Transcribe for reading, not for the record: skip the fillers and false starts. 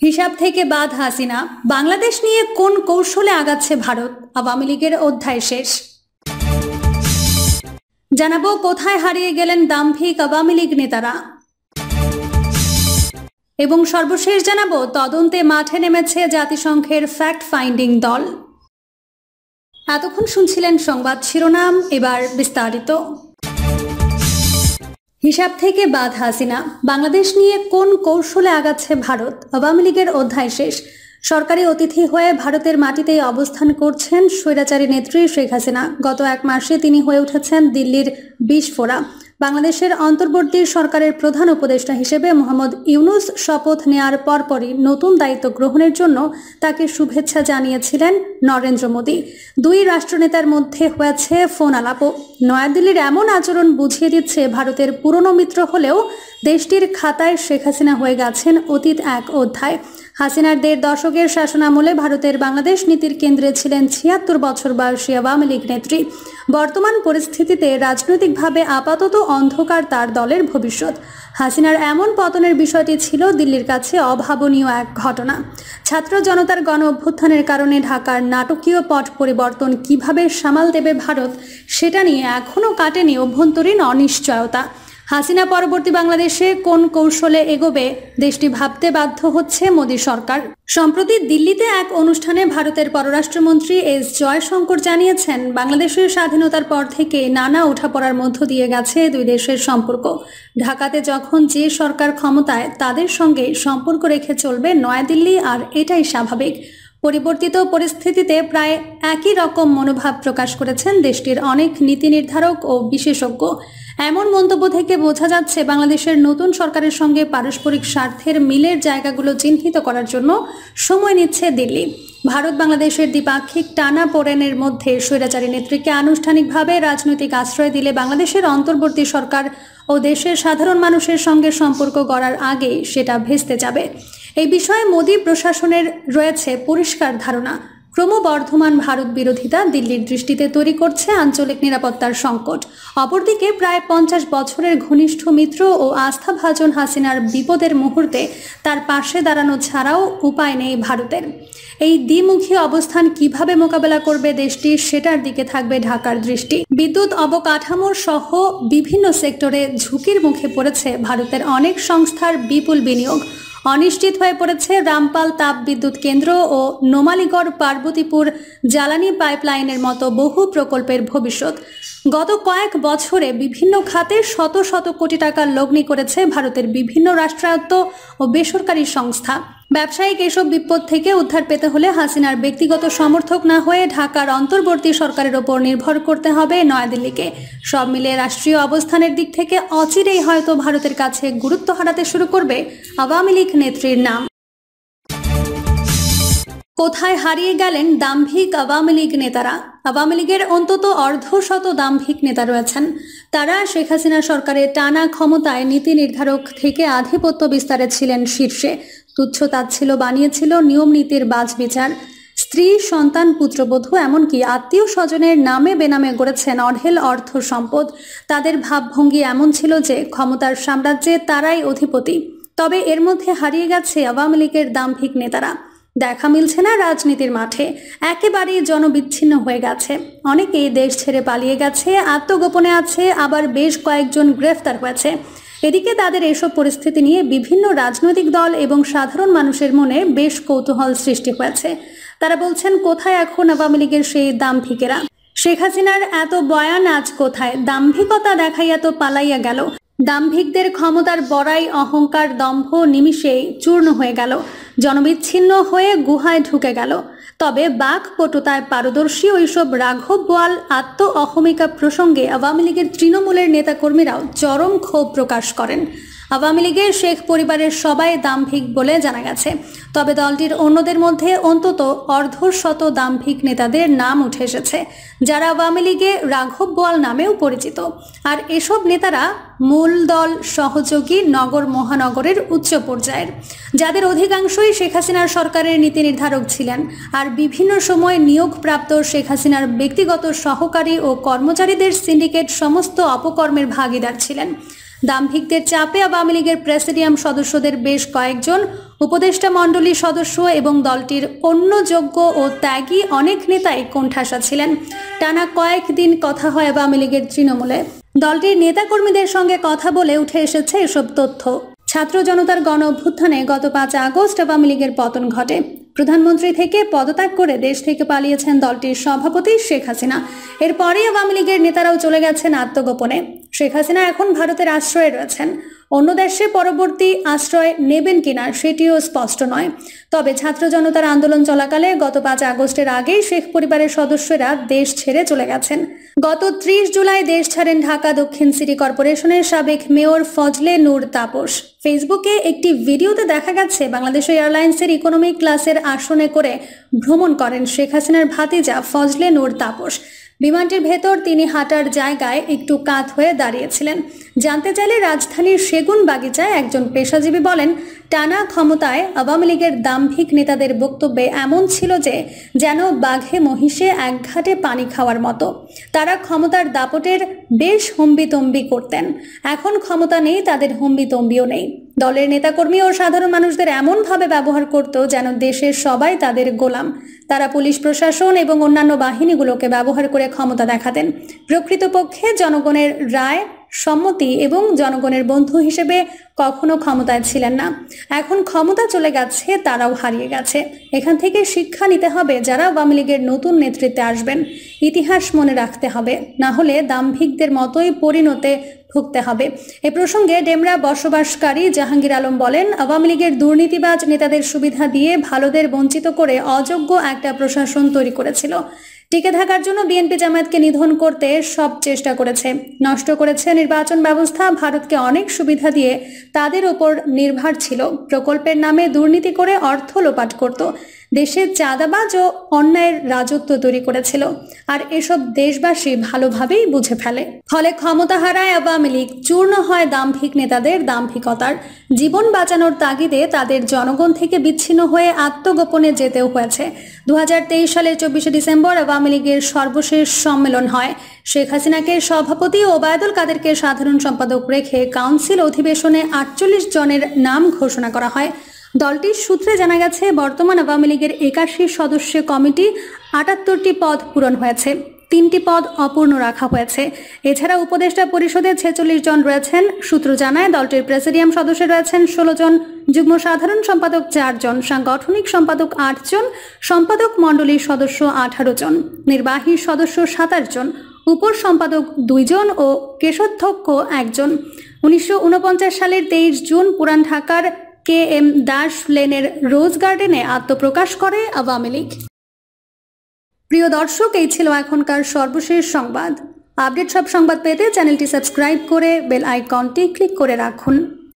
হিসাব থেকে বাদ হাসিনা, বাংলাদেশ নিয়ে কোন কৌশলে আগাচ্ছে ভারত, আওয়ামী লীগের অধ্যায় শেষ। জানাবো কোথায় হারিয়ে গেলেন দাম্ভিক আওয়ামী লীগ নেতারা, এবং সর্বশেষ জানাবো তদন্তে মাঠে নেমেছে জাতিসংঘের ফ্যাক্ট ফাইন্ডিং দল। এতক্ষণ শুনছিলেন সংবাদ শিরোনাম, এবার বিস্তারিত। হিসাব থেকে বাদ হাসিনা, বাংলাদেশ নিয়ে কোন কৌশলে আগাচ্ছে ভারত, আওয়ামী লীগের অধ্যায় শেষ। সরকারি অতিথি হয়ে ভারতের মাটিতেই অবস্থান করছেন স্বৈরাচারী নেত্রী শেখ হাসিনা। গত এক মাসে তিনি হয়ে উঠেছেন দিল্লির বিস্ফোরা। বাংলাদেশের অন্তর্বর্তী সরকারের প্রধান উপদেষ্টা হিসেবে মোহাম্মদ ইউনূস শপথ নেয়ার পরপরই নতুন দায়িত্ব গ্রহণের জন্য তাকে শুভেচ্ছা জানিয়েছিলেন নরেন্দ্র মোদী। দুই রাষ্ট্রনেতার মধ্যে হয়েছে ফোন আলাপও। নয়াদিল্লির এমন আচরণ বুঝিয়ে দিচ্ছে ভারতের পুরনো মিত্র হলেও দেশটির খাতায় শেখ হাসিনা হয়ে গেছেন অতীত এক অধ্যায়। হাসিনার ১.৫ দশকের শাসনামলে ভারতের বাংলাদেশ নীতির কেন্দ্রে ছিলেন ৭৬ বছর বয়সী আওয়ামী লীগ নেত্রী। বর্তমান পরিস্থিতিতে রাজনৈতিকভাবে আপাতত অন্ধকার তার দলের ভবিষ্যৎ। হাসিনার এমন পতনের বিষয়টি ছিল দিল্লির কাছে অভাবনীয় এক ঘটনা। ছাত্র জনতার গণ অভ্যুত্থানের কারণে ঢাকার নাটকীয় পট পরিবর্তন কিভাবে সামাল দেবে ভারত, সেটা নিয়ে এখনও কাটেনি অভ্যন্তরীণ অনিশ্চয়তা। হাসিনা পরবর্তী বাংলাদেশে কোন কৌশলে এগোবে দেশটি ভাবতে বাধ্য হচ্ছে মোদী সরকার। সম্প্রতি দিল্লিতে এক অনুষ্ঠানে ভারতের পররাষ্ট্রমন্ত্রী এস জয়শঙ্কর জানিয়েছেন, বাংলাদেশের স্বাধীনতার পর থেকে নানা ওঠাপড়ার মধ্য দিয়ে গেছে দুই দেশের সম্পর্ক। ঢাকাতে যখন যে সরকার ক্ষমতায় তাদের সঙ্গে সম্পর্ক রেখে চলবে নয়াদিল্লি, আর এটাই স্বাভাবিক। পরিবর্তিত পরিস্থিতিতে প্রায় একই রকম মনোভাব প্রকাশ করেছেন দেশটির অনেক নীতি নির্ধারক ও বিশেষজ্ঞ। এমন মন্তব্য থেকে বোঝা যাচ্ছে বাংলাদেশের নতুন সরকারের সঙ্গে পারস্পরিক স্বার্থের মিলের জায়গাগুলো চিহ্নিত করার জন্য সময় নিচ্ছে দিল্লি। ভারত বাংলাদেশের দ্বিপাক্ষিক টানাপোড়েনের মধ্যে স্বৈরাচারী নেত্রীকে আনুষ্ঠানিকভাবে রাজনৈতিক আশ্রয় দিলে বাংলাদেশের অন্তর্বর্তী সরকার ও দেশের সাধারণ মানুষের সঙ্গে সম্পর্ক গড়ার আগে সেটা ভেস্তে যাবে। এই বিষয়ে মোদী প্রশাসনের রয়েছে পরিষ্কার ধারণা। ক্রমবর্ধমান ভারত বিরোধিতা দিল্লির দৃষ্টিতে তৈরি করছে আঞ্চলিক নিরাপত্তার সংকট। অপরদিকে প্রায় ৫০ বছরের ঘনিষ্ঠ মিত্র ও আস্থাভাজন হাসিনার বিপদের মুহূর্তে তার পাশে দাঁড়ানো ছাড়াও উপায় নেই ভারতের। এই দ্বিমুখী অবস্থান কিভাবে মোকাবেলা করবে দেশটি, সেটার দিকে থাকবে ঢাকার দৃষ্টি। বিদ্যুৎ অবকাঠামোর সহ বিভিন্ন সেক্টরে ঝুঁকির মুখে পড়েছে ভারতের অনেক সংস্থার বিপুল বিনিয়োগ। অনিশ্চিত হয়ে পড়েছে রামপাল তাপ বিদ্যুৎ কেন্দ্র ও নোমালীগড় পার্বতীপুর জ্বালানি পাইপলাইনের মতো বহু প্রকল্পের ভবিষ্যৎ। গত কয়েক বছরে বিভিন্ন খাতে শত শত কোটি টাকা লগ্নি করেছে ভারতের বিভিন্ন রাষ্ট্রায়ত্ত ও বেসরকারি সংস্থা। ব্যবসায়িক এসব বিপদ থেকে উদ্ধার পেতে হলে হাসিনার ব্যক্তিগত সমর্থক না হয়ে ঢাকার অন্তর্বর্তী সরকারের ওপর নির্ভর করতে হবে নয়াদিল্লিকে। সব মিলে রাষ্ট্রীয় অবস্থানের দিক থেকে অচিরেই হয়তো ভারতের কাছে গুরুত্ব হারাতে শুরু করবে আওয়ামী লীগ নেত্রীর নাম। কোথায় হারিয়ে গেলেন দাম্ভিক আওয়ামী লীগ নেতারা? আওয়ামী লীগের অন্তত অর্ধশত দাম্ভিক নেতা রয়েছেন। তারা শেখ হাসিনা সরকারের টানা ক্ষমতায় নীতি নির্ধারক থেকে আধিপত্য বিস্তারে ছিলেন শীর্ষে। তুচ্ছ তাচ্ছিল্য বানিয়েছিল নিয়ম নীতির বাছবিচার। স্ত্রী, সন্তান, পুত্রবধূ, এমনকি আত্মীয় স্বজনের নামে বেনামে গড়েছেন অঢেল অর্থ সম্পদ। তাদের ভাবভঙ্গি এমন ছিল যে ক্ষমতার সাম্রাজ্যে তারাই অধিপতি। তবে এর মধ্যে হারিয়ে গেছে আওয়ামী লীগের দাম্ভিক নেতারা। দেখা মিলছে না রাজনীতির মাঠে, একেবারেই জনবিচ্ছিন্ন হয়ে গেছে। অনেকেই দেশ ছেড়ে পালিয়ে গেছে, আত্মগোপনে আছে, আবার বেশ কয়েকজন গ্রেফতার হয়েছে। এদিকে তাদের এসব পরিস্থিতি নিয়ে বিভিন্ন রাজনৈতিক দল এবং সাধারণ মানুষের মনে বেশ কৌতূহল সৃষ্টি হয়েছে। তারা বলছেন, কোথায় এখন আওয়ামী লীগের সেই দাম্ভিকেরা? শেখ হাসিনার এত বয়ান আজ কোথায়? দাম্ভিকতা দেখাইয়া তো পালাইয়া গেল। দাম্ভিকদের ক্ষমতার বড়াই, অহংকার, দম্ভ নিমিষেই চূর্ণ হয়ে গেল, জনবিচ্ছিন্ন হয়ে গুহায় ঢুকে গেল। তবে বাকপটুতায় পারদর্শী ওইসব রাঘব বোয়াল আত্ম অহমিকা প্রসঙ্গে আওয়ামী লীগের তৃণমূলের নেতাকর্মীরাও চরম ক্ষোভ প্রকাশ করেন। আওয়ামী লীগের শেখ পরিবারের সবাই দাম্ভিক বলে জানা গেছে। তবে দলটির অন্যদের মধ্যে অন্তত অর্ধশত দাম্ভিক নেতাদের নাম উঠে এসেছে, যারা আওয়ামী লীগে রাঘব বোয়াল নামেও পরিচিত। আর এসব নেতারা মূল দল সহযোগী নগর মহানগরের উচ্চ পর্যায়ের, যাদের অধিকাংশই শেখ হাসিনার সরকারের নীতি নির্ধারক ছিলেন আর বিভিন্ন সময় নিয়োগপ্রাপ্ত শেখ হাসিনার ব্যক্তিগত সহকারী ও কর্মচারীদের সিন্ডিকেট সমস্ত অপকর্মের ভাগিদার ছিলেন। দাম্ভিকদের চাপে আওয়ামী লীগের প্রেসিডিয়াম সদস্যদের বেশ কয়েকজন, উপদেষ্টা মণ্ডলীর সদস্য এবং দলটির অন্য যোগ্য ও ত্যাগী অনেক নেতাই কোণঠাসা ছিলেন। টানা কয়েকদিন কথা হয় আওয়ামী লীগের তৃণমূলে। দলটির নেতাকর্মীদের সঙ্গে কথা বলে উঠে এসেছে এসব তথ্য। ছাত্র জনতার গণ অভ্যুত্থানে গত 5 আগস্ট আওয়ামী লীগের পতন ঘটে। প্রধানমন্ত্রী থেকে পদত্যাগ করে দেশ থেকে পালিয়েছেন দলটির সভাপতি শেখ হাসিনা। এরপরেই আওয়ামী লীগের নেতারাও চলে গেছেন আত্মগোপনে। শেখ হাসিনা এখন ভারতের আশ্রয়ে রয়েছেন। অন্য দেশে পরবর্তী আশ্রয় নেবেন কিনা সেটিও স্পষ্ট নয়। তবে ছাত্র জনতার আন্দোলন চলাকালে গত 5 আগস্টের আগেই শেখ পরিবারের সদস্যরা দেশ ছেড়ে চলে গেছেন। গত 30 জুলাই দেশ ছাড়েন ঢাকা দক্ষিণ সিটি কর্পোরেশনের সাবেক মেয়র ফজলে নূর তাপস। ফেসবুকে একটি ভিডিওতে দেখা গেছে বাংলাদেশ এয়ারলাইন্সের ইকোনমি ক্লাসের আসনে করে ভ্রমণ করেন শেখ হাসিনার ভাতিজা ফজলে নূর তাপস। বিমানটির ভেতর তিনি হাঁটার জায়গায় একটু কাত হয়ে দাঁড়িয়েছিলেন। জানতে চাইলে রাজধানীর সেগুন বাগিচায় একজন পেশাজীবী বলেন, টানা ক্ষমতায় আওয়ামী লীগের দাম্ভিক নেতাদের বক্তব্যে এমন ছিল যে যেন বাঘে মহিষে একঘাটে পানি খাওয়ার মতো। তারা ক্ষমতার দাপটের বেশ হম্বিতম্বি করতেন। এখন ক্ষমতা নেই, তাদের হম্বিতম্বিও নেই। দলের নেতাকর্মী ও সাধারণ মানুষদের এমনভাবে ব্যবহার করত যেন দেশের সবাই তাদের গোলাম। তারা পুলিশ প্রশাসন এবং অন্যান্য বাহিনীগুলোকে ব্যবহার করে ক্ষমতা দেখাতেন। প্রকৃতপক্ষে জনগণের রায়, সম্মতি এবং জনগণের বন্ধু হিসেবে কখনো ক্ষমতায় ছিলেন না। এখন ক্ষমতা চলে গেছে, তারাও হারিয়ে গেছে। এখান থেকে শিক্ষা নিতে হবে যারা আওয়ামী লীগের নতুন নেতৃত্বে আসবেন। ইতিহাস মনে রাখতে হবে, না হলে দাম্ভিকদের মতোই পরিণতে ভুগতে হবে। এ প্রসঙ্গে ডেমরা বসবাসকারী জাহাঙ্গীর আলম বলেন, আওয়ামী লীগের দুর্নীতিবাজ নেতাদের সুবিধা দিয়ে ভালোদের বঞ্চিত করে অযোগ্য একটা প্রশাসন তৈরি করেছিল। টিকে থাকার জন্য বিএনপি জামায়াতকে নিধন করতে সব চেষ্টা করেছে, নষ্ট করেছে নির্বাচন ব্যবস্থা। ভারতকে অনেক সুবিধা দিয়ে তাদের ওপর নির্ভর ছিল। প্রকল্পের নামে দুর্নীতি করে অর্থ লোপাট করত। দেশে চাঁদাবাজ ও অন্যায়ের রাজত্ব তৈরি করেছিল। আর এসব দেশবাসী ভালোভাবেই বুঝে ফেলে। ফলে ক্ষমতা হারায় আওয়ামী লীগ, চূর্ণ হয় দাম্ভিক নেতাদের দাম্ভিকতার। জীবন বাঁচানোর তাগিদে তাদের জনগণ থেকে বিচ্ছিন্ন হয়ে আত্মগোপনে যেতেও হয়েছে। 2023 সালের 24 ডিসেম্বর আওয়ামী লীগের সর্বশেষ সম্মেলন হয়। শেখ হাসিনাকে সভাপতি ও ওবায়দুল কাদেরকে সাধারণ সম্পাদক রেখে কাউন্সিল অধিবেশনে 48 জনের নাম ঘোষণা করা হয়। দলটির সূত্রে জানা গেছে, বর্তমান আওয়ামী লীগের 81 সদস্য কমিটি 78টি পদ পূরণ হয়েছে, 3টি পদ অপূর্ণ রাখা হয়েছে। এছাড়া উপদেষ্টা পরিষদে 46 জন রয়েছেন। সূত্র জানায়, দলটির প্রেসিডিয়াম সদস্য রয়েছেন 16 জন, যুগ্ম সাধারণ সম্পাদক 4 জন, সাংগঠনিক সম্পাদক 8 জন, সম্পাদক মণ্ডলীর সদস্য 18 জন, নির্বাহী সদস্য 27 জন, উপর সম্পাদক 2 জন ও কেশাধ্যক্ষ 1 জন। 1949 সালের 23 জুন পুরান ঢাকার KM দাস লেনের রোজ গার্ডেনে আত্মপ্রকাশ করে আওয়ামী লীগ। প্রিয় দর্শক, এই ছিল এখনকার সর্বশেষ সংবাদ। আপডেট সব সংবাদ পেতে চ্যানেলটি সাবস্ক্রাইব করে বেল আইকনটি ক্লিক করে রাখুন।